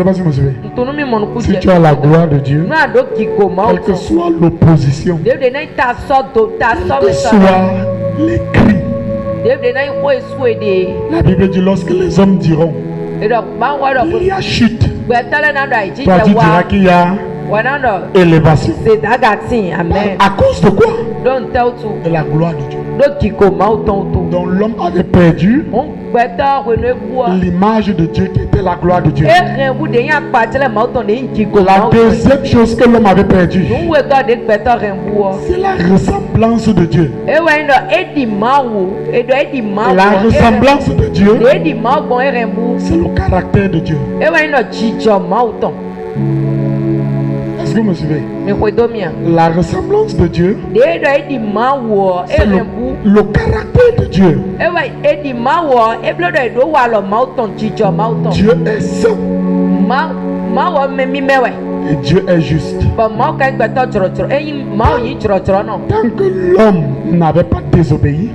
sais pas si vous me suivez. Si tu as la gloire de Dieu, quelle que soit l'opposition, quel que soit les cris, la Bible dit lorsque les hommes diront il y a chute, toi tu diras qu'il y a élévation. À cause de quoi? De la gloire de Dieu. Donc l'homme avait perdu l'image de Dieu qui était la gloire de Dieu. La deuxième chose que l'homme avait perdue, c'est la ressemblance de Dieu. La ressemblance de Dieu, c'est le caractère de Dieu. Est-ce que vous me suivez? La ressemblance de Dieu, c'est le caractère de Dieu. Dieu est saint et Dieu est juste. Tant que l'homme n'avait pas désobéi,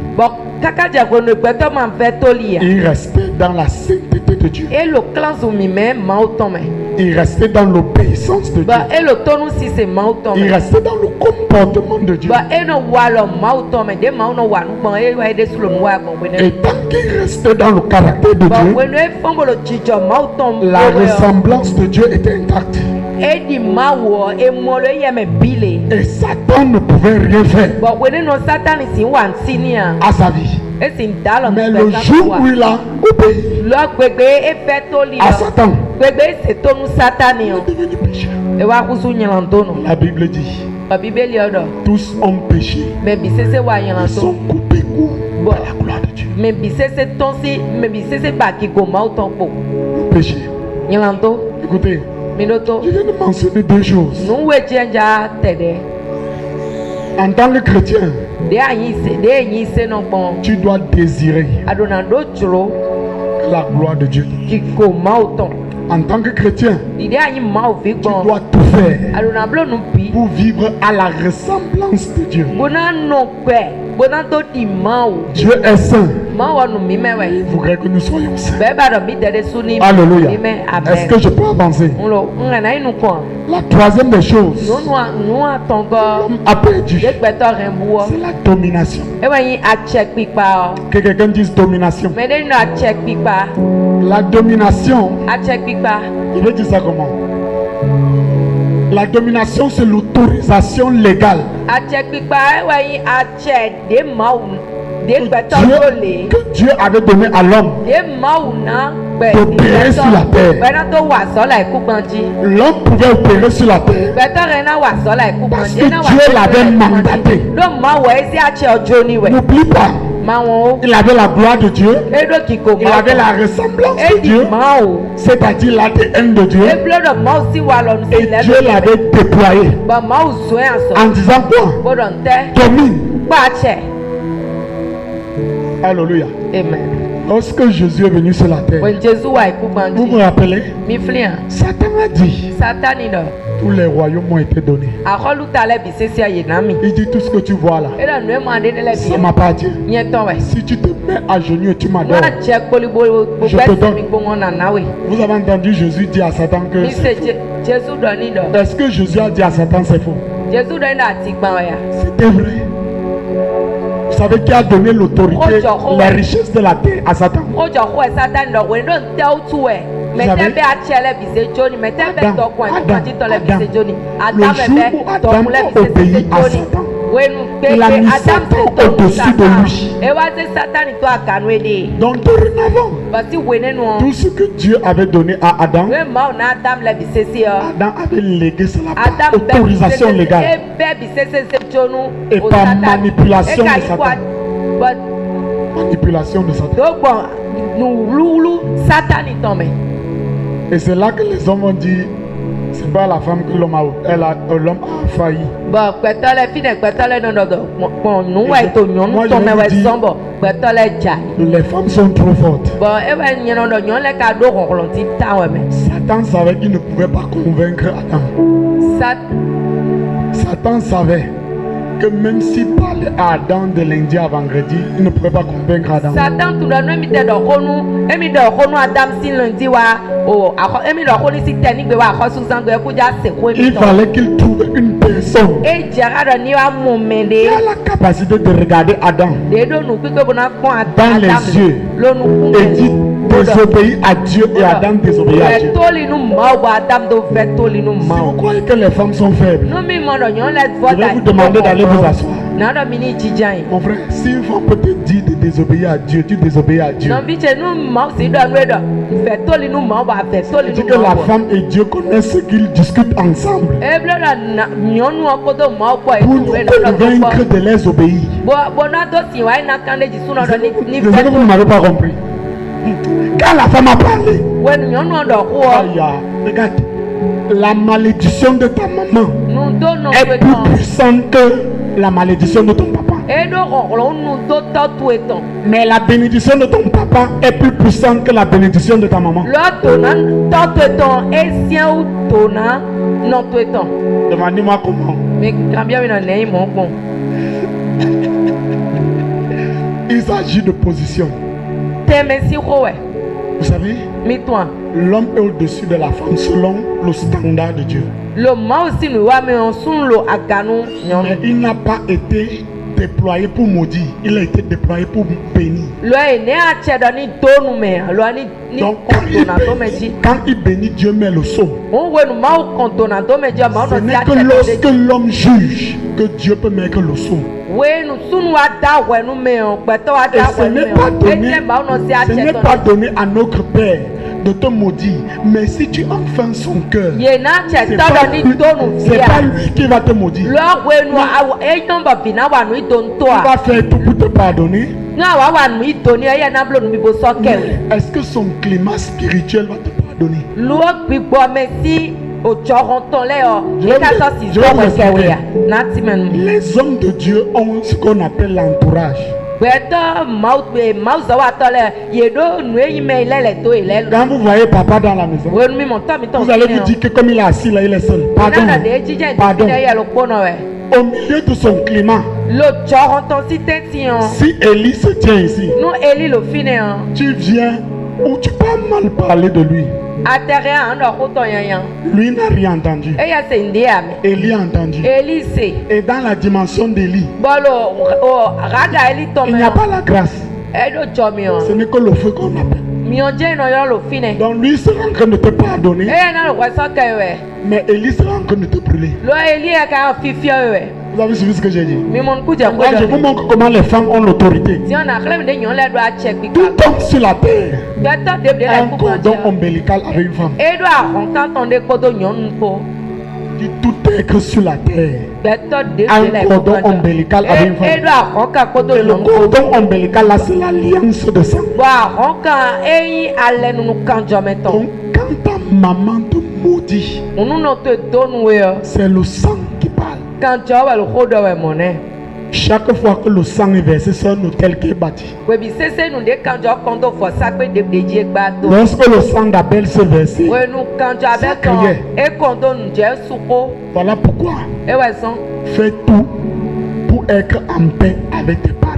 il restait dans la sainteté de Dieu. Il restait dans l'obéissance de Dieu. Il restait dans le comportement de Dieu. Et tant qu'il restait dans le caractère de Dieu, la ressemblance de Dieu était intacte. Et Satan ne pouvait rien faire à sa vie. Mais le jour où il a obéi à Satan, il est devenu pécheur. La Bible dit tous ont péché, ils sont coupés court par la gloire de Dieu. Le péché. Écoutez, je viens de mentionner deux choses. En tant que chrétien, tu dois désirer la gloire de Dieu. En tant que chrétien, tu dois tout faire pour vivre à la ressemblance de Dieu. Dieu est saint. Il voudrait que nous soyons saints. Alléluia. Est-ce que je peux avancer? La troisième des choses, l'homme a perdu, c'est la domination. Que quelqu'un dise domination. La domination, il veut dire ça comment? La domination, c'est l'autorisation légale que Dieu avait donné à l'homme d'opérer sur la terre. L'homme pouvait opérer sur la terre parce que Dieu l'avait mandaté. N'oublie pas, il avait la gloire de Dieu, il avait la ressemblance de Dieu, c'est-à-dire l'ADN de Dieu, et Dieu l'avait déployé en disant quoi? Domine. Alléluia. Amen. Lorsque Jésus est venu sur la terre, vous me rappelez, Satan a dit tous les royaumes m'ont été donnés. Il dit tout ce que tu vois là, ça m'appartient. Si tu te mets à genoux et tu m'adores, je te donne. Vous avez entendu Jésus dire à Satan que c'est faux. Est-ce que Jésus a dit à Satan c'est faux? C'était vrai. Vous savez qui a donné l'autorité, les richesses de la terre à Satan? Vous savez? Le jour où Adam a obéi à Satan, il a mis Satan au-dessus de lui. Donc dorénavant, tout ce que Dieu avait donné à Adam, Adam avait légué cela par autorisation légale et par manipulation de Satan. Manipulation de Satan. Et c'est là que les hommes ont dit, c'est pas la femme que l'homme a failli. Les femmes sont trop fortes. Satan savait qu'il ne pouvait pas convaincre Adam. Satan savait que même s'il parlait à Adam de lundi à vendredi, il ne pouvait pas convaincre Adam. Satan tout donne mi te do honu, emi do honu Adam si lundi wa o emi do honu si technique be wa ko susan go ku ja se ko. Il fallait qu'il trouve une personne qui a la capacité de regarder Adam dans les yeux et dit désobéir à Dieu et Adam désobéir à Dieu. Si vous croyez que les femmes sont faibles, je vais vous demander d'aller vous asseoir. Mon frère, si une femme peut te dire de désobéir à Dieu, tu désobéis à Dieu. Je dis que la femme et Dieu connaissent ce qu'ils discutent ensemble pour nous convaincre de les obéir. Je sais que vous ne m'avez pas compris. Quand la femme a parlé, regarde, la malédiction de ta maman est plus puissante que la malédiction de ton papa. Mais la bénédiction de ton papa est plus puissante que la bénédiction de ta maman. Demandez-moi comment. Il s'agit de position. Vous savez, l'homme est au-dessus de la femme selon le standard de Dieu. Mais il n'a pas été déployé pour maudire, il a été déployé pour bénir. Donc quand il bénit, Dieu met le sceau. Ce n'est que lorsque l'homme juge que Dieu peut mettre le sceau. Et ce n'est pas donné à notre Père de te maudire, mais si tu enfants son cœur, c'est pas lui qui va te maudire. Il va faire tout pour te pardonner. Est-ce que son climat spirituel va te pardonner? Les hommes de Dieu ont ce qu'on appelle l'entourage. Quand vous voyez papa dans la maison, vous allez vous dire que comme il est assis là, il est seul. Pardon. Au milieu de son climat, si Élie se tient ici, tu viens ou tu peux mal parler de lui. Lui n'a rien entendu. Élie a entendu. Et dans la dimension d'Élie, il n'y a pas la grâce. Ce n'est que le feu qu'on appelle. Donc lui sera en train de te pardonner, mais Élie sera en train de te brûler. Vous avez suivi ce que j'ai dit? Moi, je vous montre comment les femmes ont l'autorité. Tout homme sur la terre a un cordon ombilical avec une femme. Tout être sur la terre a un cordon ombilical avec une femme. Et le cordon ombilical là, c'est l'alliance de sang. Donc quand ta maman te maudit, c'est le sang qui parle. Chaque fois que le sang est versé sur un autel qui est bâti, lorsque le sang d'Abel s'est versé, ça criait. Voilà pourquoi fais tout pour être en paix avec tes parents.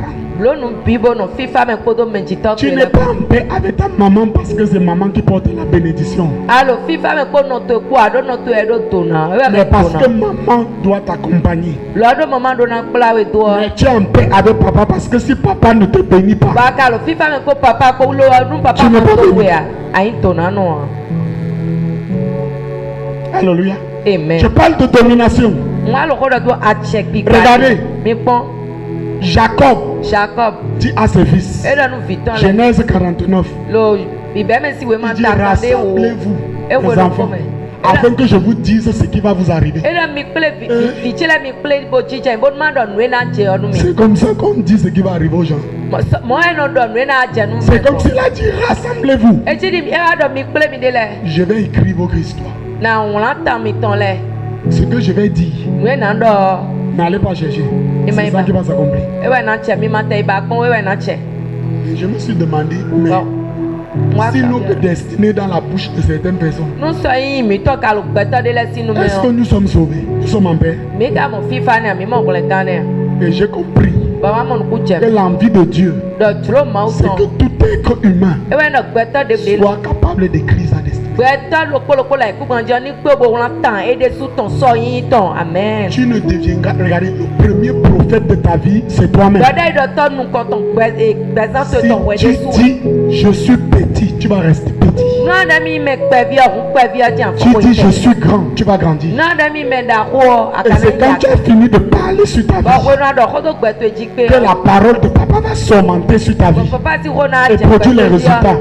Tu n'es pas en paix avec ta maman parce que c'est maman qui porte la bénédiction. Mais parce que maman doit t'accompagner. Mais tu es en paix avec papa parce que si papa ne te bénit pas, tu n'es pas béni. Alléluia. Je parle de domination. Regardez. Jacob dit à ses fils, Genèse 49, il dit rassemblez-vous les enfants afin que je vous dise ce qui va vous arriver. C'est comme ça qu'on dit ce qui va arriver aux gens. C'est comme s'il a dit rassemblez-vous. Je vais écrire votre histoire. Ce que je vais dire, n'allez pas chercher. C'est ça qui va s'accomplir. Je me suis demandé, mais sinon que destinés dans la bouche de certaines personnes. Est-ce que nous sommes sauvés? Nous sommes en paix. Et j'ai compris que l'envie de Dieu, c'est que tout être humain soit capable d'écrire sa destinée. Tu ne deviendras, regardez, le premier prophète de ta vie, c'est toi-même. Si tu dis, je suis petit, tu vas rester petit. Tu dis, je suis grand, tu vas grandir. Et c'est quand tu as fini de parler sur ta vie que la parole de papa va s'augmenter sur ta vie et produire les résultats.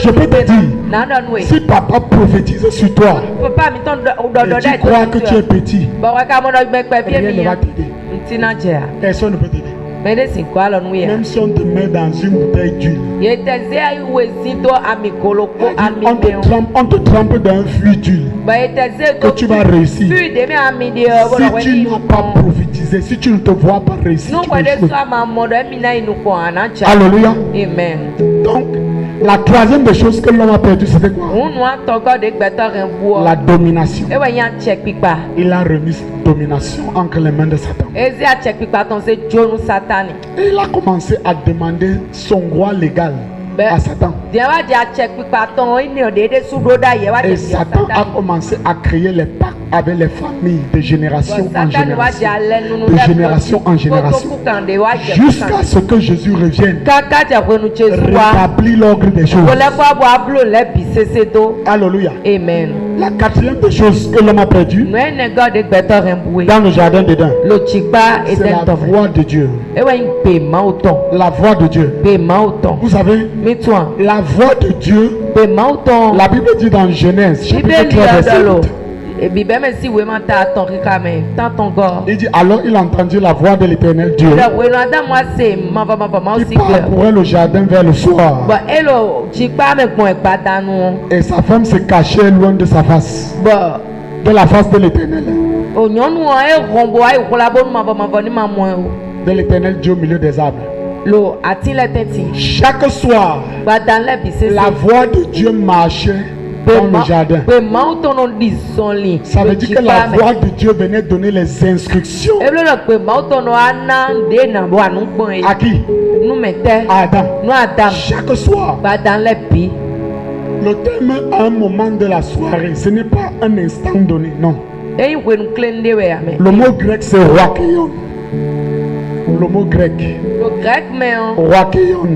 Je peux te dire, si papa prophétise sur toi et tu crois que tu es petit, rien ne va t'aider. Personne ne peut t'aider. Même si on te met dans une bouteille d'huile, on te trempe dans un flux d'huile, que tu vas réussir. Si tu n'as pas prophétisé, si tu ne te vois pas réussir, tu vas échouer. Alléluia. Amen. Donc, la troisième des choses que l'homme a perdu, c'était quoi? La domination. Il a remis cette domination entre les mains de Satan. Et il a commencé à demander son roi légal à Satan. Et Satan a commencé à créer les pactes avec les familles de génération en génération, de génération en génération, jusqu'à ce que Jésus revienne, rétablir l'ordre des choses. Alléluia. Amen. La quatrième des choses que l'homme a perdu dans le jardin d'Éden, c'est la voix de Dieu. La voix de Dieu. Vous savez, la voix de Dieu, la Bible dit dans Genèse, chapitre 3, verset 8. Il dit, alors il entendit la voix de l'Éternel Dieu qui parcourait le jardin vers le soir, et sa femme se cachait loin de sa face, de la face de l'Éternel, de l'Éternel Dieu au milieu des arbres. Chaque soir, la voix de Dieu marchait dans le jardin. Ça veut dire que la voix de Dieu venait donner les instructions. À qui? À Adam. Chaque soir. Le thème à un moment de la soirée, ce n'est pas un instant donné, non. Le mot grec c'est roakeion. Le mot grec. Roakeion.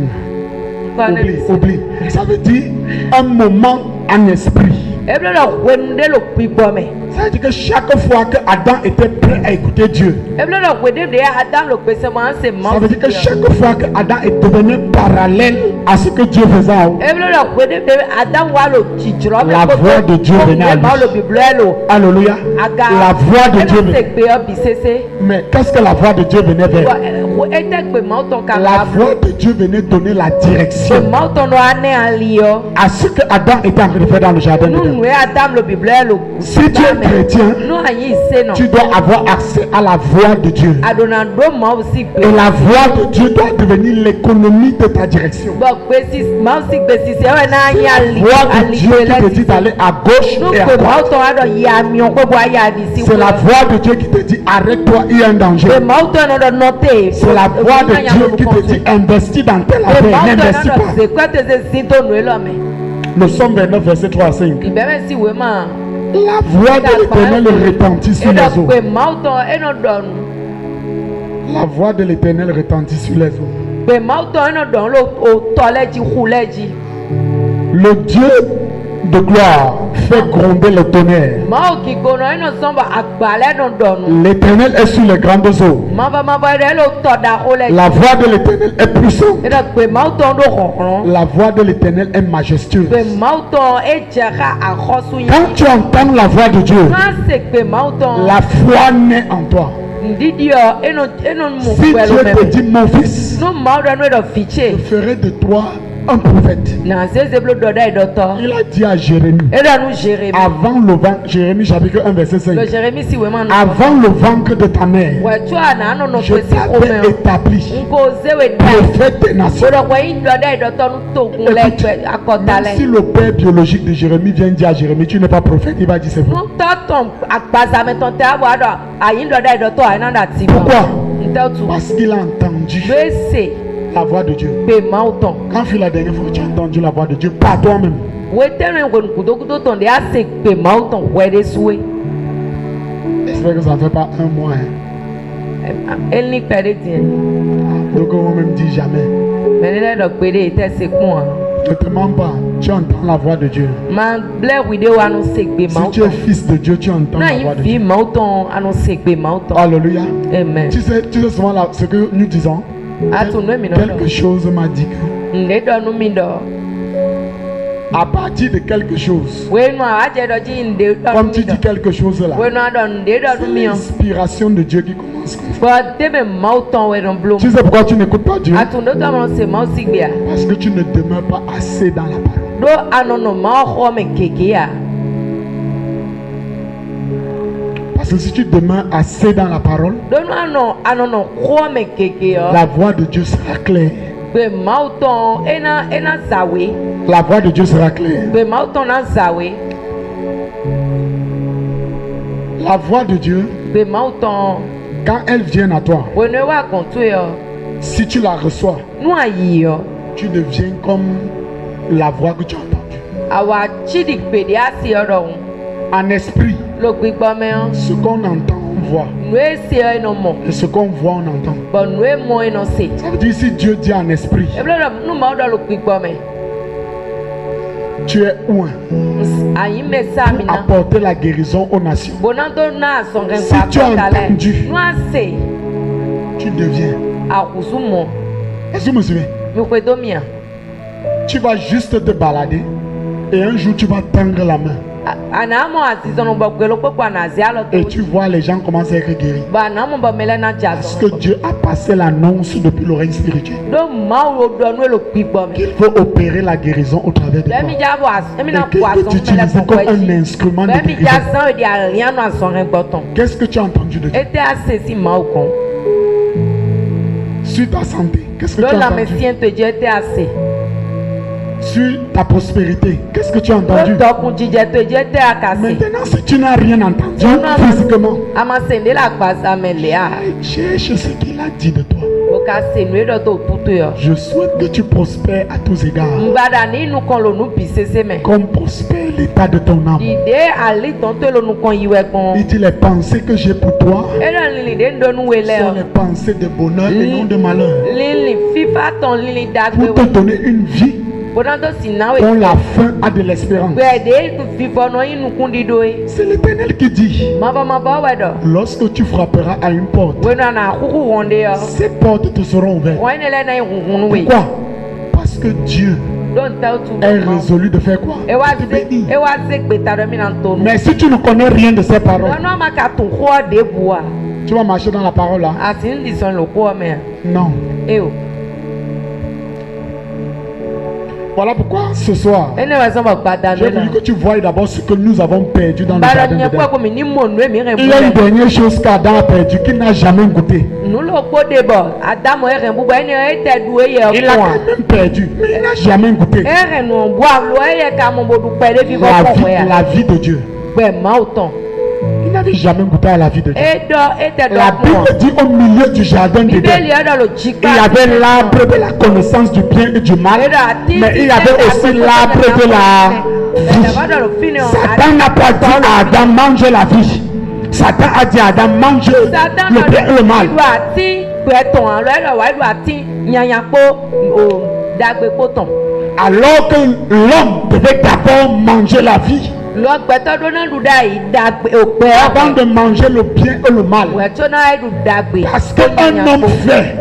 Oublie. Ça veut dire un moment en esprit. Ça veut dire que chaque fois que Adam était prêt à écouter Dieu, ça veut dire que chaque fois que Adam est devenu parallèle à ce que Dieu faisait, la voix de Dieu venait à lui. Alléluia. La voix de Dieu venait. Mais qu'est-ce que la voix de Dieu venait faire? La voix de Dieu venait donner la direction à ce que Adam était en train de faire dans le jardin de Dieu. Si tu es chrétien, tu dois avoir accès à la voix de Dieu. Et la voix de Dieu doit devenir l'économie de ta direction. La voix de Dieu qui te dit d'aller à gauche et à droite. C'est la voix de Dieu qui te dit arrête-toi, il y a un danger. C'est la voix de Dieu qui te dit investis dans telle affaire, n'investis pas. Nous sommes 29, verset 3 à 5. La voix de l'Éternel retentit sur les eaux. La voix de l'Éternel retentit sur les eaux. Le Dieu de gloire fait gronder le tonnerre. L'Éternel est sur les grandes eaux. La voix de l'Éternel est puissante. La voix de l'Éternel est majestueuse. Quand tu entends la voix de Dieu, la foi naît en toi. Si Dieu te dit mon fils, je ferai de toi un prophète. Il a dit à Jérémie. Avant le ventre, Jérémie chapitre 1 verset 5. Avant le ventre de ta mère, je t'avais établi prophète des nations. Même si le père biologique de Jérémie vient dire à Jérémie, tu n'es pas prophète, il va dire c'est faux. Pourquoi? Parce qu'il a entendu la voix de Dieu. Quand fut la dernière fois que tu as entendu la voix de Dieu par toi-même? J'espère que ça ne fait pas un mois. Donc on même dit jamais. Ne te mens pas, tu entends la voix de Dieu. Si tu es fils de Dieu, tu entends la voix de Dieu. Alléluia. Amen. Tu sais souvent là, ce que nous disons. Quelque chose m'a dit que à partir de quelque chose, comme tu dis quelque chose là, c'est l'inspiration de Dieu qui commence. Tu sais pourquoi tu n'écoutes pas Dieu? Parce que tu ne demeures pas assez dans la parole. Parce que si tu demeures assez dans la parole, la voix de Dieu sera claire. La voix de Dieu sera claire. La voix de Dieu, quand elle vient à toi, si tu la reçois, tu deviens comme la voix que tu as entendue. En esprit, ce qu'on entend, on voit. Et ce qu'on voit, on entend. Ça veut dire si Dieu dit en esprit, tu es un pour apporter la guérison aux nations. Si tu as entendu, tu deviens. Est-ce que vous me suivez? Tu vas juste te balader et un jour tu vas tendre la main. Et tu vois les gens commencer à être guéris. Parce que Dieu a passé l'annonce depuis l'oreille spirituelle qu'il faut opérer la guérison au travers de toi. Et que tu utilises comme un instrument de guérison. Qu'est-ce que tu as entendu de Dieu? Sur ta santé, qu'est-ce que tu as entendu? Sur ta prospérité, qu'est-ce que tu as entendu? Maintenant, si tu n'as rien entendu physiquement, cherche ce qu'il a dit de toi. Je souhaite que tu prospères à tous égards, comme prospère l'état de ton âme. Il dit les pensées que j'ai pour toi sont les pensées de bonheur et non de malheur, pour te donner une vie dont la fin a de l'espérance. C'est l'Éternel qui dit, lorsque tu frapperas à une porte, ces portes te seront ouvertes. Pourquoi? Parce que Dieu est résolu de faire quoi? Mais si tu ne connais rien de ces paroles, tu vas marcher dans la parole là? Non. Voilà pourquoi ce soir, j'ai voulu que tu voies d'abord ce que nous avons perdu dans le jardin d'Éden. Il y a une dernière chose qu'Adam a perdu qu'il n'a jamais goûté. Il a quand même perdu, mais il n'a jamais goûté. La vie de Dieu. Il n'avait jamais goûté à la vie de Dieu. La Bible dit au milieu du jardin d'Éden, il y avait l'arbre de la connaissance du bien et du mal, mais il y avait aussi l'arbre de la vie. Satan n'a pas dit à Adam mange la vie. Satan a dit à Adam mange le bien et le mal. Alors que l'homme devait d'abord manger la vie avant de manger le bien et le mal. Parce qu'un homme fait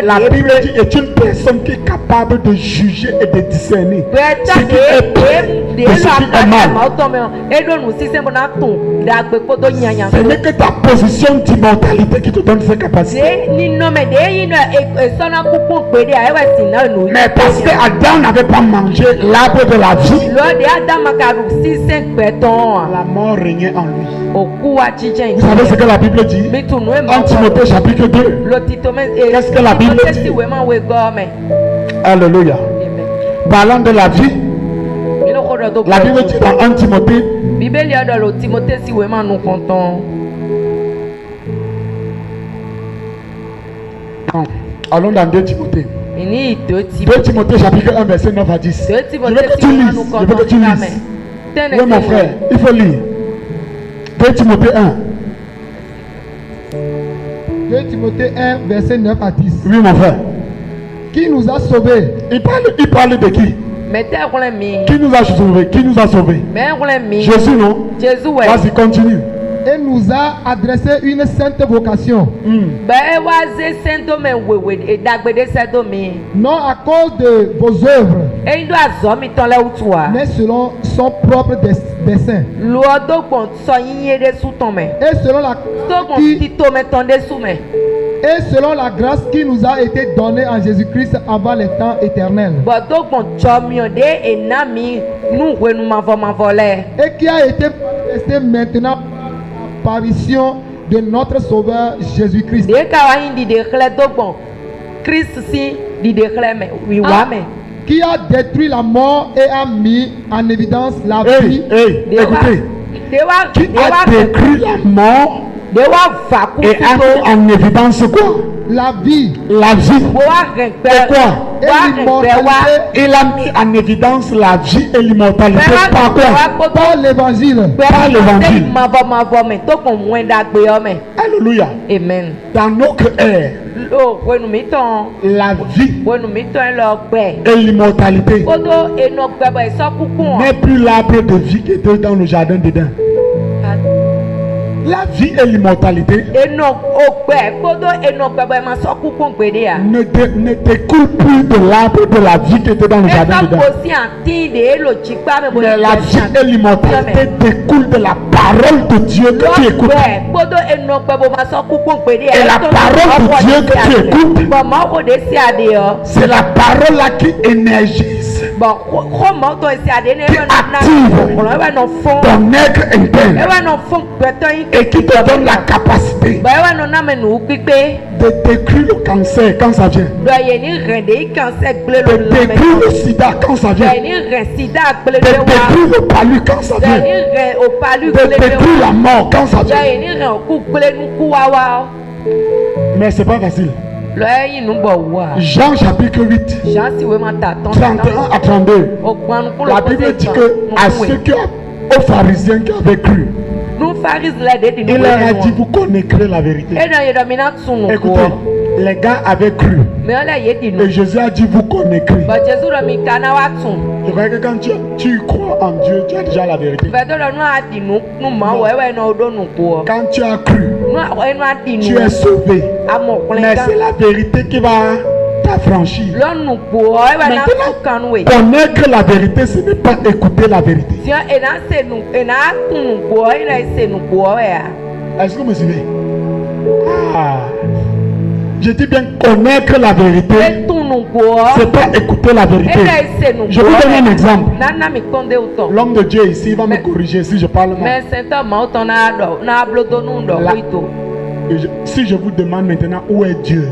La Bible dit est une personne qui est capable de juger et de discerner ce qui est bon et ce qui est mal. Ce n'est que ta position d'immortalité qui te donne cette capacité. Mais parce que Adam n'avait pas mangé l'arbre de la vie, la mort régnait en lui. Vous savez ce que la Bible dit en Timothée chapitre 2? Qu'est-ce que la Bible dit? Alléluia. Parlant de la vie, la Bible dit dans 1 Timothée, allons dans 2 Timothée. 2 Timothée chapitre 1 verset 9 à 10. Je veux que tu lises. Je veux que tu lises. Oui mon frère, il faut lire. 2 Timothée 1. 2 Timothée 1 verset 9 à 10. Oui mon frère. Qui nous a sauvés? Il parle de qui? Qui nous a sauvés? Qui nous a sauvés? Jésus, non? Vas-y, continue. Et nous a adressé une sainte vocation. Non à cause de vos œuvres, mais selon son propre dessein. Et selon la grâce qui nous a été donnée en Jésus-Christ avant les temps éternels. Et qui a été manifesté maintenant par l'apparition de notre Sauveur Jésus-Christ. Qui a détruit la mort et a mis en évidence la vie. Écoutez. Qui a détruit la mort et a mis en évidence quoi? La vie. La vie. Et quoi? Et l'immortalité. Il a mis en évidence la vie et l'immortalité. Par quoi? Par l'évangile. Par l'évangile. Alléluia. Amen. Dans notre ère, la vie et l'immortalité n'est plus l'arbre de vie qui était dans le jardin d'Éden. La vie et l'immortalité ne découlent plus de l'arbre de la vie qui était dans le jardin d'Éden. Mais la vie et l'immortalité découlent de la parole de Dieu que tu écoutes. Et la parole de Dieu que tu écoutes, c'est la parole là qui énergise, qui active ton être interne et qui te donne la capacité de détruire le cancer quand ça vient, de détruire le sida quand ça vient, de détruire le palu quand ça vient, de détruire la mort quand ça vient. Mais c'est pas facile. Jean chapitre 8, 31 à 32. La Bible dit que à ceux aux pharisiens qui avaient cru, il leur a dit vous connaîtrez la vérité. Écoutez, les gars avaient cru et Jésus a dit vous connaîtrez. Je crois que quand tu crois en Dieu, tu as déjà la vérité. Quand tu as cru, tu es sauvé. Mais c'est la vérité qui va t'affranchir. Maintenant, connaître la vérité, ce n'est pas écouter la vérité. Est-ce que vous me suivez? Je dis bien connaître la vérité, c'est pas écouter la vérité. Je vous donne un exemple. L'homme de Dieu ici va me corriger si je parle mal. Si je vous demande maintenant où est Dieu,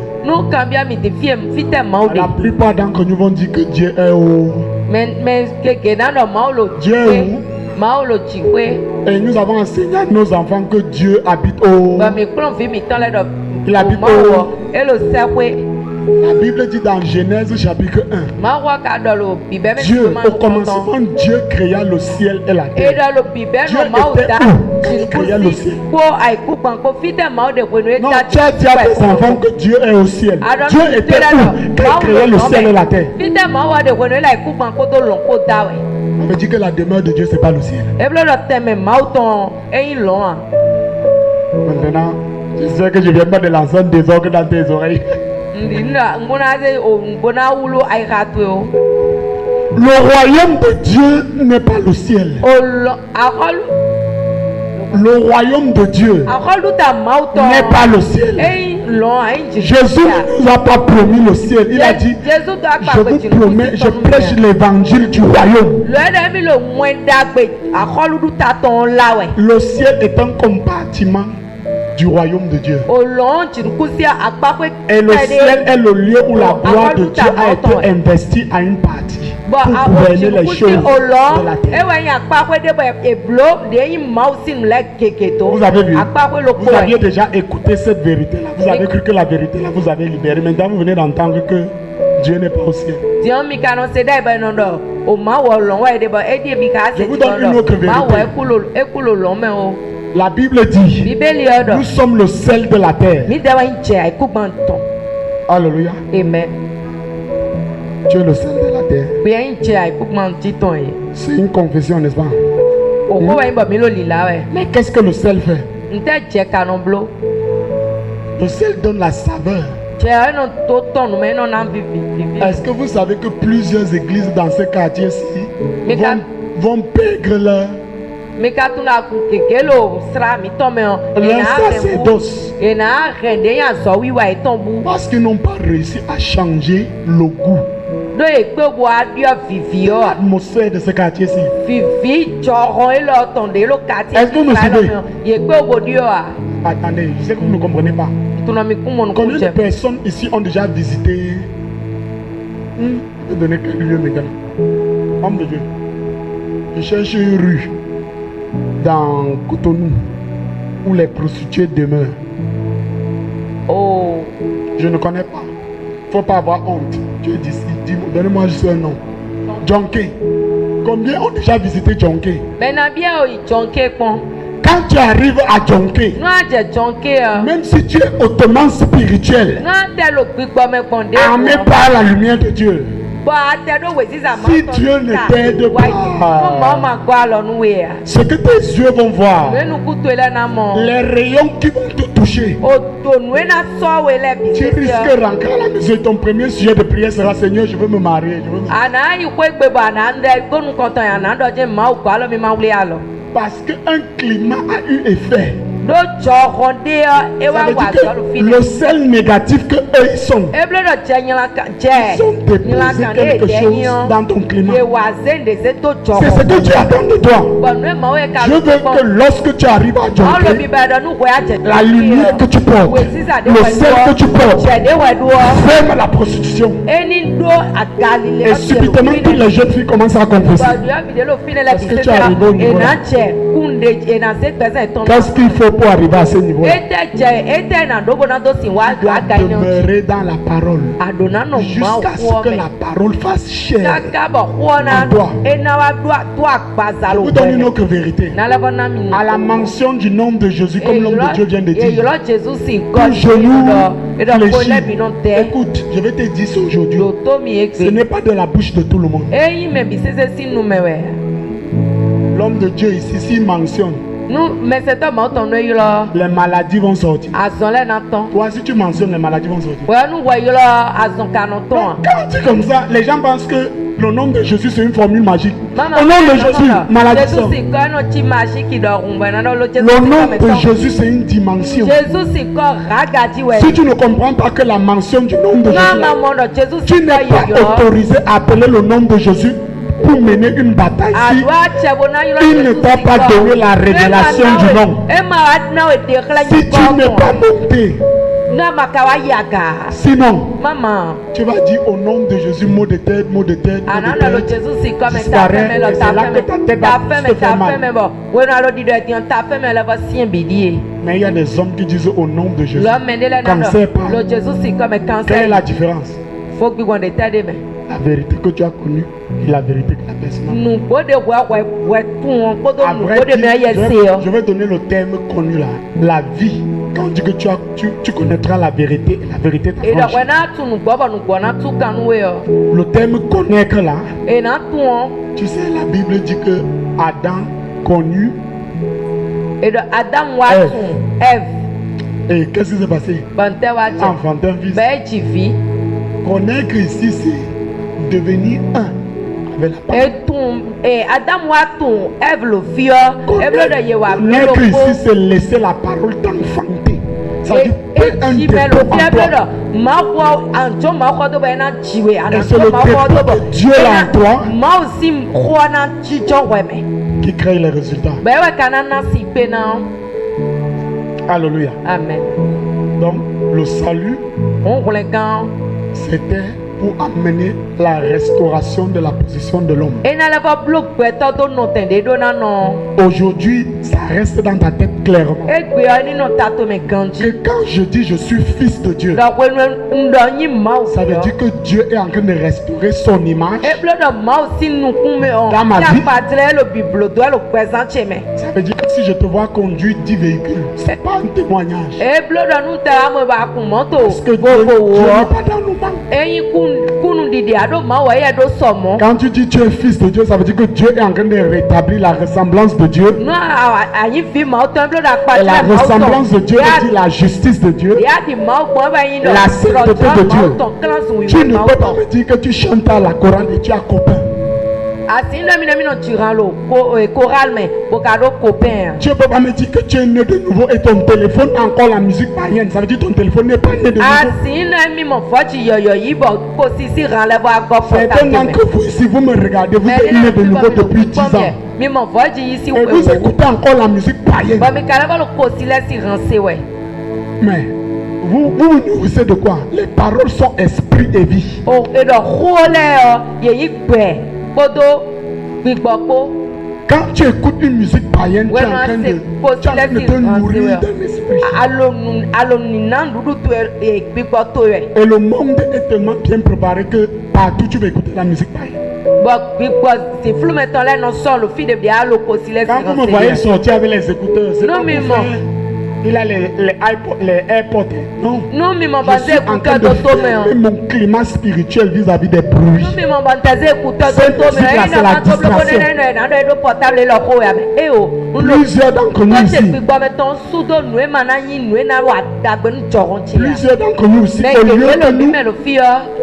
la plupart d'entre nous vont dire que Dieu est où? Dieu est où? Et nous avons enseigné à nos enfants que Dieu habite au. Il habite au. La Bible dit dans Genèse chapitre 1, Dieu, au commencement, Dieu créa le ciel et la terre. Dieu était où quand il créa le ciel? Non, tu as dit à tes enfants que Dieu est au ciel. Dieu était où quand il créa le ciel et la terre? On veut dire que la demeure de Dieu, c'est pas le ciel. Maintenant, je sais que je ne viens pas de lancer un désordre dans tes oreilles. Le royaume de Dieu n'est pas le ciel. Le royaume de Dieu n'est pas le ciel. Jésus ne nous a pas promis le ciel. Il a dit, je vous promets, je prêche l'évangile du royaume. Le ciel est un compartiment du royaume de Dieu. Et le ciel est le lieu où la gloire de Dieu a été investie à une partie pour gouverner les choses de la terre. Vous avez vu, vous aviez déjà écouté cette vérité-là. Vous avez cru que la vérité-là vous avait libéré. Maintenant, vous venez d'entendre que Dieu n'est pas au ciel. Je vous donne une autre vérité. La Bible dit, nous sommes le sel de la terre. Alléluia. Amen. Tu es le sel de la terre. C'est une confession, n'est-ce pas? Mais qu'est-ce que le sel fait? Le sel donne la saveur. Est-ce que vous savez que plusieurs églises dans ce quartier-ci vont perdre leur sacerdoce parce qu'ils n'ont pas réussi à changer le goût, l'atmosphère de ce quartier-ci. Est-ce que vous me suivez? Attendez, je sais que vous ne comprenez pas. Combien de personnes ici ont déjà visité? Je vais donner quelques lieux maintenant. Homme de Dieu, je cherche une rue dans Cotonou où les prostituées demeurent. Oh, je ne connais pas. Faut pas avoir honte. Tu es d'ici. Dis-moi, donne-moi juste un nom. Djonké. Combien ont déjà visité Djonké? Quand tu arrives à Djonké, même si tu es hautement spirituel, armé par la lumière de Dieu, si Dieu ne t'aide pas, ce que tes yeux vont voir, les rayons qui vont te toucher, tu risques de rentrer à la maison. Ton premier sujet de prière sera: Seigneur, je veux me marier. Parce qu'un climat a eu effet. Ça veut dire que le sel négatif que eux ils sont déposé quelque chose dans ton climat. C'est ce que tu attends de toi. Je veux que lorsque tu arrives à Djonké, la lumière que tu portes, le sel que tu portes, ferme la prostitution. Et subitement toutes les jeunes filles commencent à confesser. Parce que tu es arrivé au niveau là. Qu'est-ce qu'il faut pour arriver à ce niveau? Tu dois demeurer dans la parole jusqu'à ce que la parole fasse chair en toi. Je vous donne une autre vérité. À la mention du nom de Jésus, comme l'homme de Dieu vient de dire, tout genou fléchit. Écoute, je vais te dire ça aujourd'hui. Ce n'est pas de la bouche de tout le monde. L'homme de Dieu ici, s'il mentionne, les maladies vont sortir. Toi, si tu mentionnes, les maladies vont sortir. Quand tu es comme ça, les gens pensent que le nom de Jésus c'est une formule magique. Au nom de Jésus, maladie sort. Le nom de Jésus c'est une dimension. Si tu ne comprends pas que la mention du nom de Jésus, tu n'es pas autorisé à appeler le nom de Jésus pour mener une bataille. Si il ne t'a pas donné la révélation du nom, si tu n'es pas monté, sinon tu vas dire au nom de Jésus, mot de tête, mot de tête, disparaît, et c'est là que ta tête va se faire mal. Mais il y a des hommes qui disent au nom de Jésus, cancer pas. Quelle est la différence? La vérité que tu as connue et la vérité que la personne a. Je vais donner le terme connu là. La vie. Quand on dit que tu connaîtras la vérité et la vérité t'affranchit. Le terme connaître là. Tu sais, la Bible dit que Adam connut Ève. Et qu'est-ce qui s'est passé? Enfanter un fils. Connaître ici, c'est devenir un avec la parole. Connaître ici, c'est laisser la parole t'enfanter. Ça veut dire un dépôt en toi. Et c'est le dépôt de Dieu là en toi qui crée les résultats. Alléluia. Amen. Donc, le salut, c'était pour amener la restauration de la position de l'homme. Aujourd'hui, ça reste dans ta tête clairement. Que quand je dis je suis fils de Dieu, ça veut dire que Dieu est en train de restaurer son image dans ma vie. Ça veut dire que si je te vois conduire 10 véhicules, ce n'est pas un témoignage. Parce que Dieu n'est pas dans nos mains. Quand tu dis tu es fils de Dieu, ça veut dire que Dieu est en train de rétablir la ressemblance de Dieu. Et la ressemblance de Dieu veut dire la justice de Dieu, la sainteté de Dieu. Tu ne peux pas me dire que tu chantes à la chorale et tu as copain. Tu ne peux pas me dire que tu es né de nouveau et ton téléphone a encore la musique païenne. Ça veut dire que ton téléphone n'est pas né de nouveau. Certains d'entre vous ici, vous me regardez, vous êtes né de nouveau depuis 10 ans. Et vous écoutez encore la musique païenne. Mais vous nourrissez de quoi? Les paroles sont esprit et vie. Quand tu écoutes une musique païenne, tu es en train de te nourrir d'un esprit. Et le monde est tellement bien préparé que partout tu vas écouter la musique païenne. Quand vous me voyez sortir avec les écouteurs, c'est comme il a les AirPods. Non. Je suis en train de faire mon climat spirituel vis-à-vis des bruits. Cette musique-là, c'est la distraction. Plusieurs d'entre nous ici,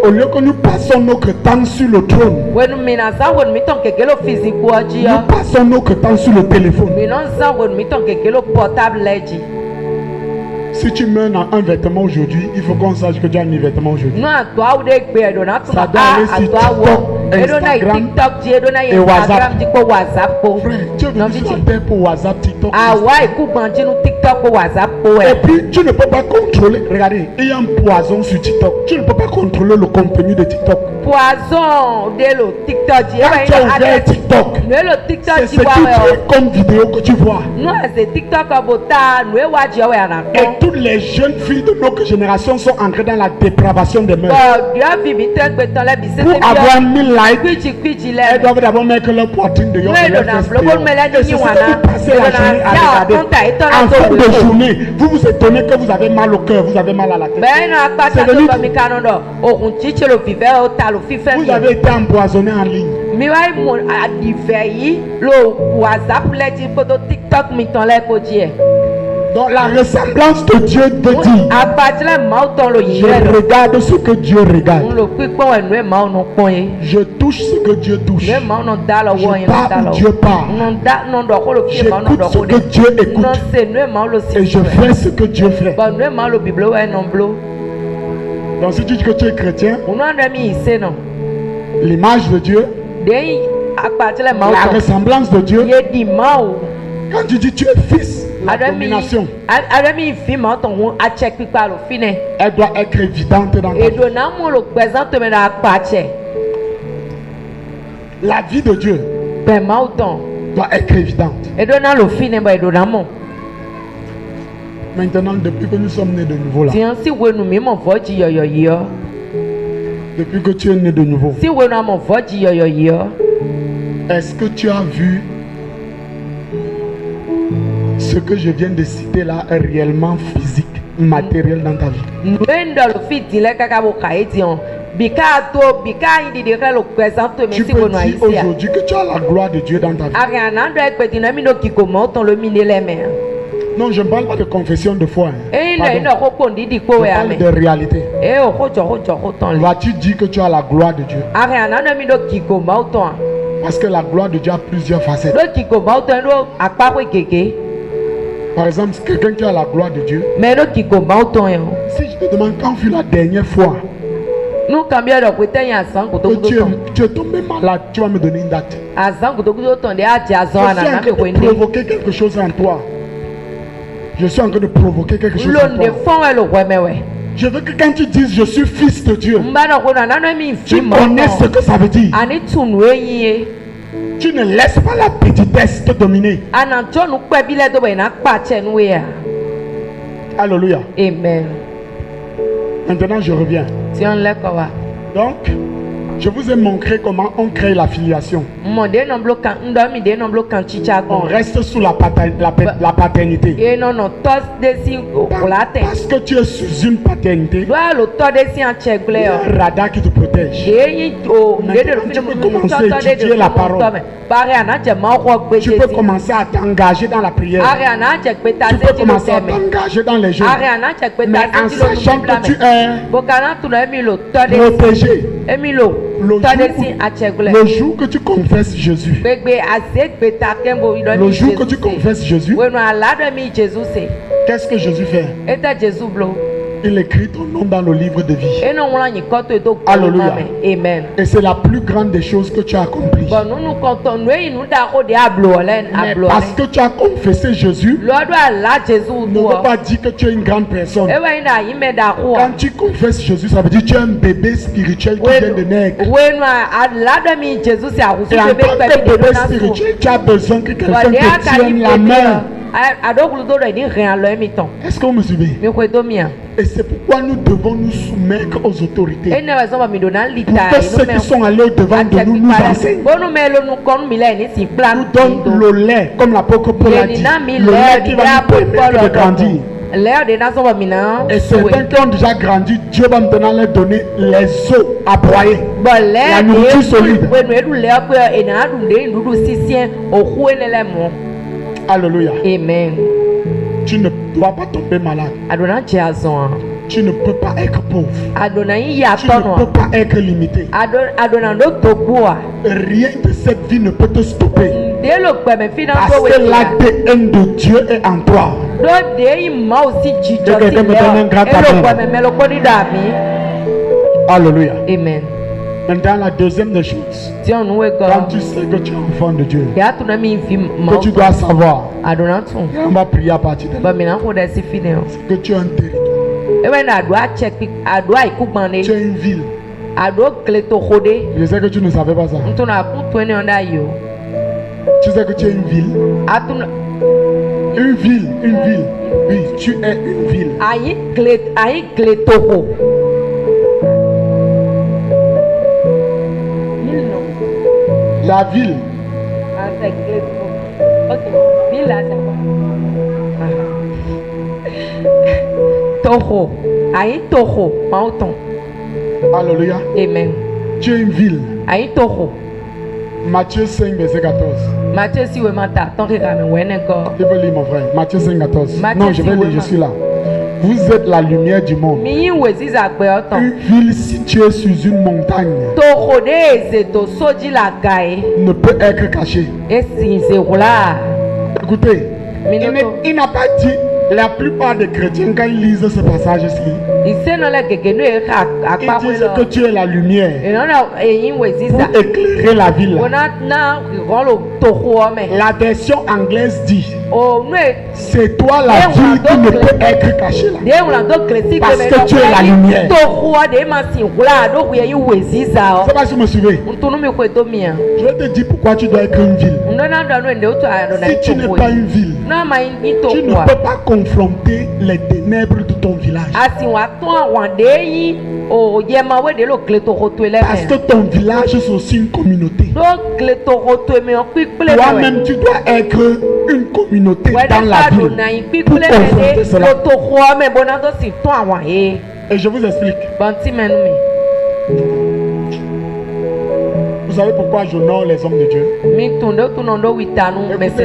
au lieu que nous passons notre temps sur le trône, nous passons notre temps sur le téléphone. Si tu meurs dans un vêtement aujourd'hui, il faut qu'on sache que tu as mis vêtement aujourd'hui. Ça doit aller sur TikTok, Instagram et WhatsApp. Frère, tu es venu sur la terre pour WhatsApp, TikTok. Et puis tu ne peux pas contrôler. Regardez, il y a un poison sur TikTok. Tu ne peux pas contrôler le contenu de TikTok. Poison de le TikTok. Quand tu as ouvert TikTok, c'est ce que tu as comme vidéo que tu vois. Et toutes les jeunes filles de notre génération sont entrées dans la dépravation des mœurs. Pour avoir 1000 likes, elles doivent d'abord mettre leur poitrine dehors. Et c'est ce que vous passez la journée à regarder. En fin de journée, vous vous étonnez que vous avez mal au cœur, vous avez mal à la tête. Vous avez été empoisonné en ligne. Donc la ressemblance de Dieu veut dire je regarde ce que Dieu regarde. Je touche ce que Dieu touche. Je parle où Dieu parle. J'écoute ce que Dieu écoute. Et je fais ce que Dieu fait. Donc si tu dis que tu es chrétien, l'image de Dieu, la ressemblance de Dieu, quand tu dis tu es fils, la domination, elle doit être évidente dans ta vie. La vie de Dieu doit être évidente. Maintenant, depuis que nous sommes nés de nouveau là, depuis que tu es né de nouveau, est-ce que tu as vu ce que je viens de citer là est réellement physique, matériel dans ta vie? Tu peux dire aujourd'hui que tu as la gloire de Dieu dans ta vie. Non, je ne parle pas de confession de foi. Je parle de réalité. Vas-tu dire que tu as la gloire de Dieu? Parce que la gloire de Dieu a plusieurs facettes. Par exemple, quelqu'un qui a la gloire de Dieu. Si je te demande quand fut la dernière fois que tu es tombé malade, tu vas me donner une date. Je suis en train de provoquer quelque chose en toi. Je suis en train de provoquer quelque chose en toi. Je veux que quand tu dises je suis fils de Dieu, tu connais ce que ça veut dire. Tu ne laisses pas la petitesse te dominer. Alléluia. Amen. Maintenant je reviens. Donc, je vous ai montré comment on crée l'affiliation. On reste sous la paternité. Parce que tu es sous une paternité, il y a un radar qui te protège. Maintenant, tu peux commencer à étudier la parole. Tu peux commencer à t'engager dans la prière. Tu peux commencer à t'engager dans les jeux. Mais en sachant que tu es protégé. Le jour que tu confesses Jésus, le jour que tu confesses Jésus, qu'est-ce que Jésus fait? Il écrit ton nom dans le livre de vie. Alléluia. Amen. Et c'est la plus grande des choses que tu as accompli. Mais parce que tu as confessé Jésus, ne veut pas dire que tu es une grande personne. Quand tu confesses Jésus, ça veut dire que tu es un bébé spirituel qui vient de naître. Et en tant que bébé spirituel, tu as besoin que quelqu'un te tienne la main. Est-ce que vous me suivez? Et c'est pourquoi nous devons nous soumettre aux autorités. Pour que ceux qui sont allés devant de nous nous enseignent. Nous donnent le lait, comme l'apôtre Paul a dit. Le lait qui va nous permettre de grandir. Et certains qui ont déjà grandi, Dieu va maintenant leur donner les os à broyer. La nourriture solide. Alléluia. Amen. Tu ne dois pas tomber malade. Tu ne peux pas être pauvre. Tu ne peux pas être limité. Rien de cette vie ne peut te stopper. Parce que l'ADN de Dieu est en toi. Quelqu'un me donne un grand amen. Alléluia. Amen. Maintenant, la deuxième des choses, quand tu sais que tu es enfant de Dieu, que tu dois savoir, on va prier à partir de là, c'est que tu as un territoire. Tu as une ville. Je sais que tu ne savais pas ça. Tu sais que tu es une ville. Une ville. Oui, tu es une ville. La ville. Alléluia. Amen. Tu es une ville. Matthieu 5, verset 14. Matthieu si vous m'entendez, je vais lire mon frère. Matthieu 5, 14. Non, je vais lire, je suis là. Vous êtes la lumière du monde. Une ville située sur une montagne ne peut être cachée. Écoutez, il n'a pas dit. La plupart des chrétiens, quand ils lisent ce passage ici, ils disent que tu es la lumière pour éclairer la ville. La version anglaise dit, c'est toi la ville qui ne peut être cachée là. Parce que tu es la lumière. Je ne sais pas si vous me suivez. Je vais te dire pourquoi tu dois être une ville. Si tu n'es pas une ville, tu ne peux pas confronter les ténèbres de ton village. Parce que ton village c'est aussi une communauté. Toi-même tu dois être une communauté dans la ville pour confronter cela. Et je vous explique. Vous savez pourquoi j'honore les hommes de Dieu? Écoutez,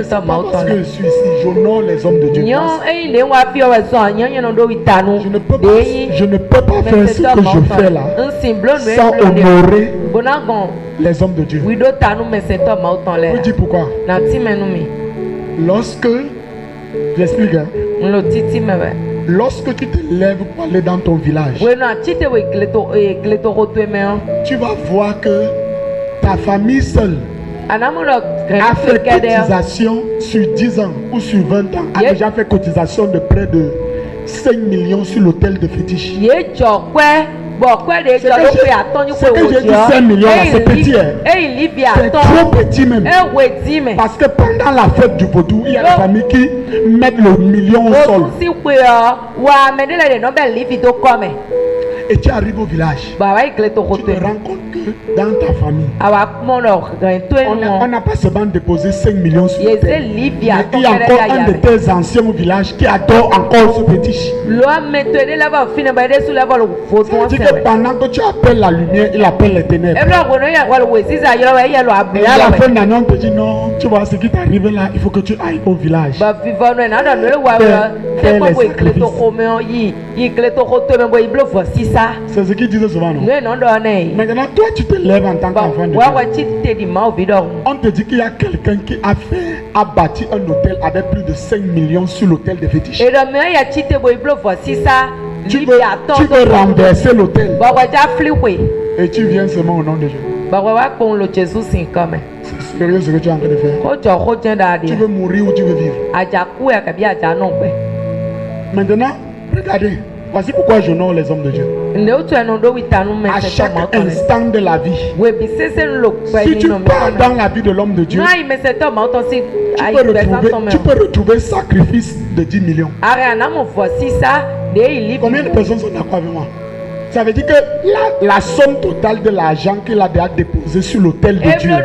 c'est pas parce que je suis ici, j'honore les hommes de Dieu. Je ne peux pas faire ce que je fais là sans honorer les hommes de Dieu. Vous dites pourquoi? Lorsque, j'explique, hein? Lorsque tu te lèves pour aller dans ton village, tu vas voir que ta famille seule a fait cotisation sur 10 ans ou sur 20 ans, a déjà fait cotisation de près de 5 millions sur l'hôtel de fétiche. Ce que j'ai dit 5 millions là, c'est petit. C'est trop petit même. Parce que pendant la fête du vaudou, il y a des familles qui mettent le million au sol. Et tu arrives au village, tu te rends compte que dans ta famille, on n'a pas seulement déposé 5 millions sur le terre. Il y a encore un de tes anciens au village qui adore encore ce fétiche. Ça veut dire que pendant que tu appelles la lumière, il appelle les ténèbres. Et à la fin de l'année, on te dit non, tu vois ce qui t'arrive là, il faut que tu ailles au village. C'est ce qu'ils disent souvent, non? Maintenant, toi, tu te lèves en tant qu'enfant de Dieu. On te dit qu'il y a quelqu'un qui a bâti un hôtel avec plus de 5 millions sur l'hôtel de fétiche. Tu veux renverser l'hôtel. Et tu viens seulement au nom de Dieu. C'est sérieux ce que tu es en train de faire. Tu veux mourir ou tu veux vivre? Maintenant, regardez. Voici pourquoi j'honore les hommes de Dieu. À chaque instant de la vie, si tu pars dans la vie de l'homme de Dieu, tu peux retrouver sacrifice de 10 millions. Combien de personnes sont d'accord avec moi? Ça veut dire que la somme totale de l'argent qu'il a déjà déposé sur l'autel de Dieu. Je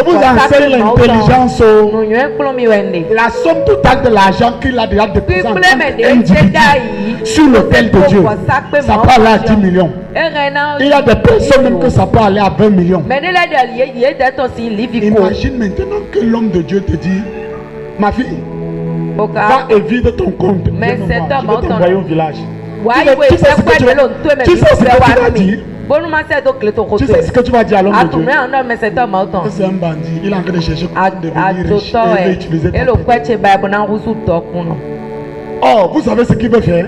vous enseigne l'intelligence. La somme totale de l'argent qu'il a déjà déposé en tant qu'individu sur l'autel de Dieu, ça peut aller à 10 millions. Il y a des personnes même que ça peut aller à 20 millions. Imagine maintenant que l'homme de Dieu te dit, ma fille, va et vide ton compte. Je vais t'envoyer au village. Tu sais ce que tu vas dire? Tu sais ce que tu vas dire à l'homme de Dieu? C'est un bandit. Il est en train de chercher comment devenir riche. Il veut utiliser ta tête. Oh, vous savez ce qu'il veut faire?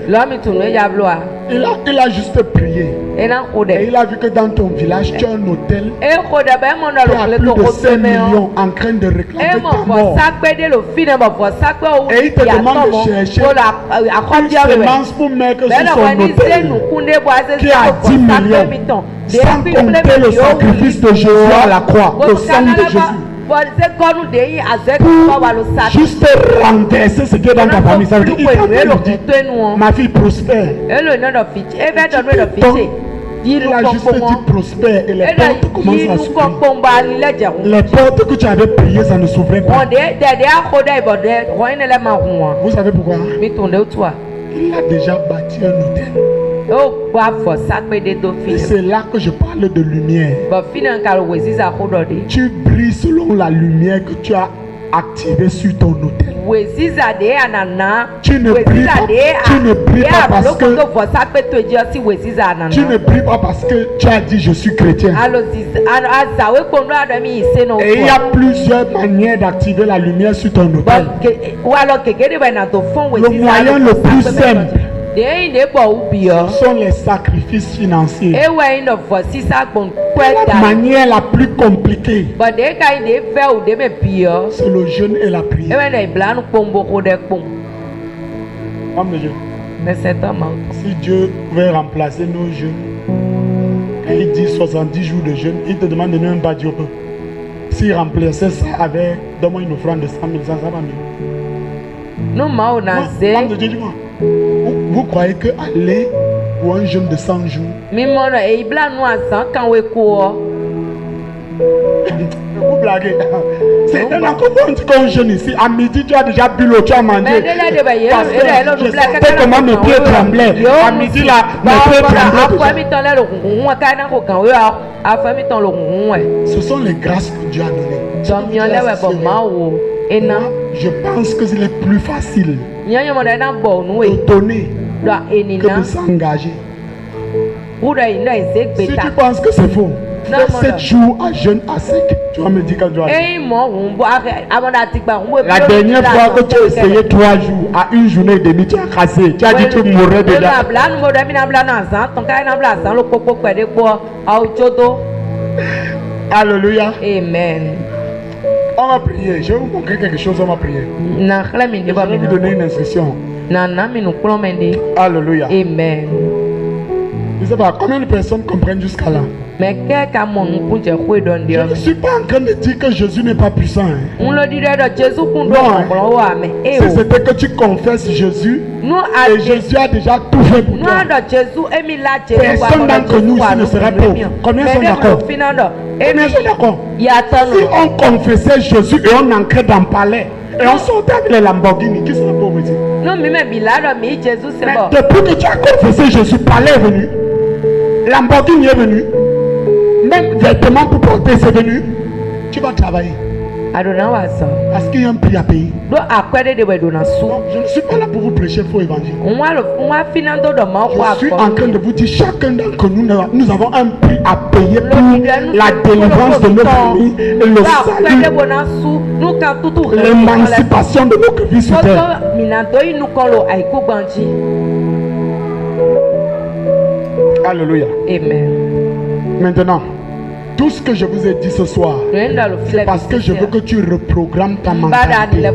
Il a juste prié. Et il a vu que dans ton village, tu as un hôtel qui a plus de 5 millions en train de réclamer ta mort. Et il te demande de chercher une semence pour mettre sur son hôtel qui a 10 millions. Sans compter le sacrifice de Jésus à la croix, le sang de Jésus. Juste renverser ce qui est dans ta famille. Ça veut dire ma fille prospère. Il a juste dit prospère et les portes commencent à s'ouvrir. Les portes que tu avais priées, ça ne s'ouvrait pas. Vous savez pourquoi? Il a déjà bâti un hôtel. Et c'est là que je parle de lumière. Tu brilles selon la lumière que tu as activée sur ton hôtel. Tu ne brilles pas parce que tu as dit je suis chrétien. Et il y a plusieurs manières d'activer la lumière sur ton hôtel. Le moyen le plus simple, ce sont les sacrifices financiers. La manière la plus compliquée, c'est le jeûne et la prière. Homme de Dieu, si Dieu pouvait remplacer nos jeûnes, quand il dit 70 jours de jeûne, il te demande de ne même pas dire peu. S'il remplaçait ça avec, donne-moi une offrande de 100 000, ça va mieux. Homme de Dieu, dis-moi. Vous croyez que aller pour un jeûne de 100 jours, vous blaguez. C'est un encore bon jeune ici. À midi, tu as déjà bu l'eau, tu as mangé. Parce que comment mes pieds tremblaient. À midi, là, mes pieds tremblaient. Ce sont les grâces que Dieu a données. Je pense que c'est le plus facile de donner que de s'engager. Si tu penses que c'est faux, fais 7 jours à jeûne à sec. Tu vas me dire quand tu vas. La dernière fois que tu as essayé 3 jours à une journée et demie, tu as cassé. Tu as dit que tu mourrais déjà. Alléluia. Amen. On va prier. Je vais vous montrer quelque chose. On va prier. Je vais vous donner une instruction. Alléluia. Amen. Je ne sais pas combien de personnes comprennent jusqu'à là. Je ne suis pas en train de dire que Jésus n'est pas puissant. Non, si c'était que tu confesses Jésus, et Jésus a déjà tout fait pour toi. Personne d'entre nous ici ne serait pauvre. Combien sont d'accord? Combien sont d'accord? Si on confessait Jésus et on entrait dans le palais, et on sortait avec les Lamborghini, qui serait pauvre ici? Mais depuis que tu as confessé Jésus, le palais est venu. Lamborghini est venu. Même vêtements pour porter, c'est venu. Tu vas travailler. Parce qu'il y a un prix à payer. Donc, je ne suis pas là pour vous prêcher faux évangile. Je suis en train de vous dire, chacun d'entre nous, nous avons un prix à payer pour la délivrance de notre famille et le salut, l'émancipation de notre vie sur terre. Alléluia. Amen. Maintenant, tout ce que je vous ai dit ce soir, c'est parce que je veux que tu reprogrammes ta mentalité.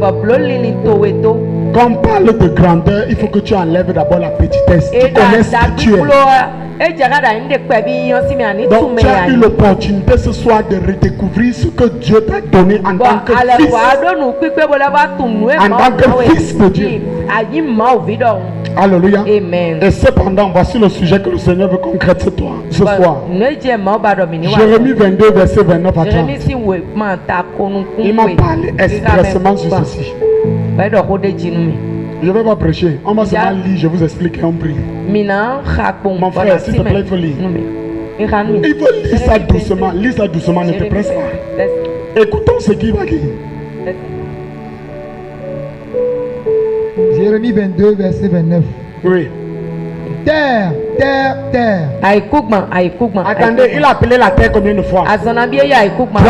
Quand on parle de grandeur, il faut que tu enlèves d'abord la petitesse. Tu connais ce que tu es. Donc tu as eu l'opportunité ce soir de redécouvrir ce que Dieu t'a donné en tant que fils. En tant que fils de Dieu. Alléluia. Amen. Et cependant, voici le sujet que le Seigneur veut concrétiser ce soir. Jérémie 22, verset 29 à 30. Il m'a parlé expressément sur ceci. Je ne vais pas prêcher. On va seulement lire, je vous explique et on prie. Mon frère, s'il te plaît, il faut lire. Il faut lire ça doucement. Lis ça doucement, ne te presse pas. Écoutons ce qui va dire. Jérémie 22, verset 29. Oui. Terre, terre, terre. Attendez, il a appelé la terre combien de fois? 3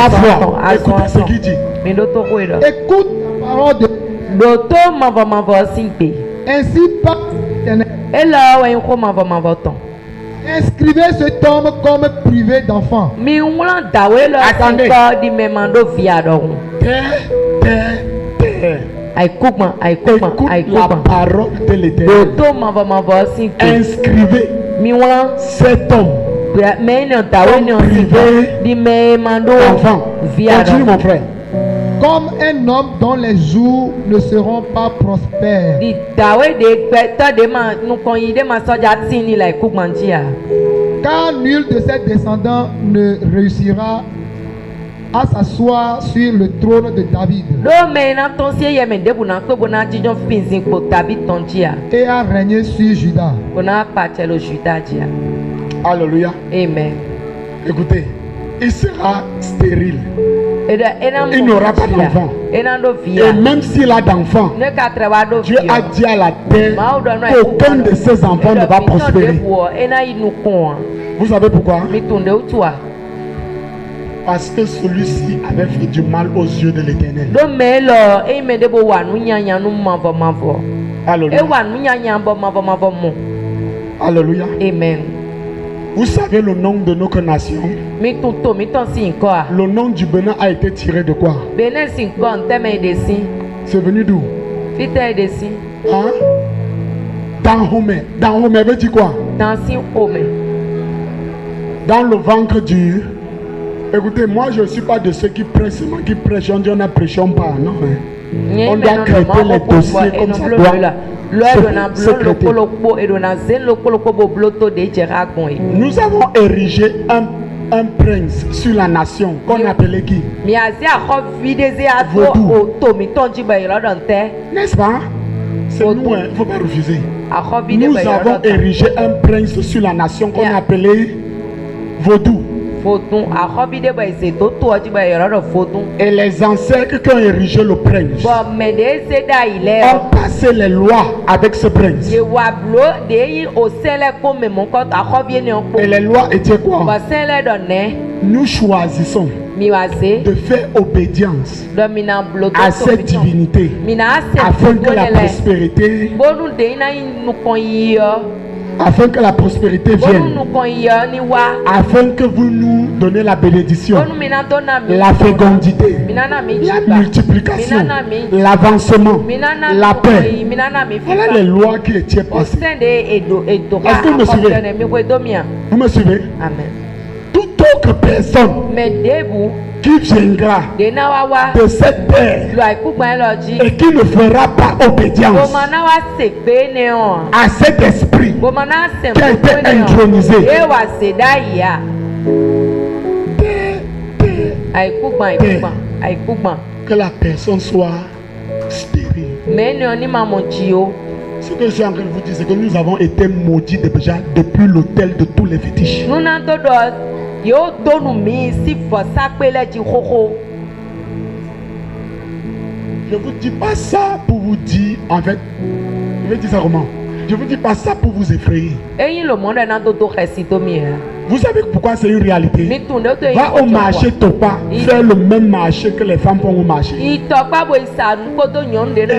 fois. Écoutez ce qu'il dit. Écoute la parole de ainsi par inscrivez ce tome comme privé d'enfants. Attendez. Terre, terre, terre. Écoute la parole de l'Éternel. Inscrivez cet homme comme privé d'enfant. Continue mon frère. Comme un homme dont les jours ne seront pas prospères. Car nul de ses descendants ne réussira à s'asseoir sur le trône de David et à régner sur Juda. Alléluia. Amen. Écoutez, il sera stérile. Il n'aura pas d'enfant. Et même s'il a d'enfants, Dieu a dit à la terre qu'aucun de ses enfants ne va prospérer. Vous savez pourquoi? Parce que celui-ci avait fait du mal aux yeux de l'Éternel. Alléluia. Alléluia. Amen. Vous savez le nom de notre nation? Le nom du Bénin a été tiré de quoi? C'est venu d'où? Hein? Dahomey. Dahomey veut dire quoi? Dans le ventre du... Écoutez, moi je ne suis pas de ceux qui prêchent, on dit on ne prêchons pas, non. On doit traiter les dossiers comme ça doit. Nous avons érigé un un prince sur la nation qu'on appelait qui? N'est-ce pas? C'est nous, il ne faut pas refuser. Nous avons érigé un prince sur la nation qu'on appelait Vaudou. Et les ancêtres qui ont érigé le prince ont passé les lois avec ce prince. Et les lois étaient quoi? Nous choisissons de faire obédience à cette divinité afin que la prospérité vienne, afin que vous nous donnez la bénédiction, la fécondité, la multiplication, l'avancement, la paix. Voilà les lois qui étaient passées. Est-ce que vous me suivez? Vous me suivez? Amen. Toute autre personne qui viendra de cette terre et qui ne fera pas obédience à cet esprit qui a été intronisé, que la personne soit stérile. Ce que je suis en train de vous dire, c'est que nous avons été maudits déjà depuis l'autel de tous les fétiches. Je ne vous dis pas ça pour vous dire, en fait, je vais dire ça comment? Je ne vous dis pas ça pour vous effrayer. Vous savez pourquoi c'est une réalité? Va au marché Topa, faire le même marché que les femmes font au marché. Et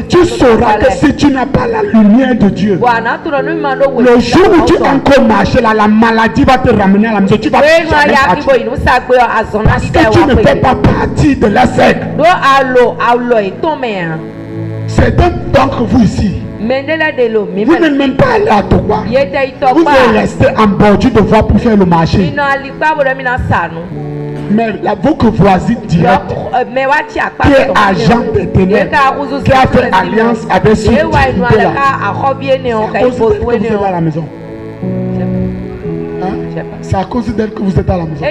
tu sauras que si tu n'as pas la lumière de Dieu, le jour où tu entres au marché, là, la maladie va te ramener à la maison. Tu vas parce que tu ne fais pas partie de la secte. Certains d'entre vous ici, vous n'êtes même pas allé à Topa. Vous êtes resté en bordure de voie pour faire le marché. Mais votre voisine directe, qui est agent des ténèbres, qui a fait alliance avec ce type-là, c'est à cause d'elle que vous êtes à la maison. C'est à cause d'elle que vous êtes à la maison.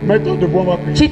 Mettons debout, on va prier.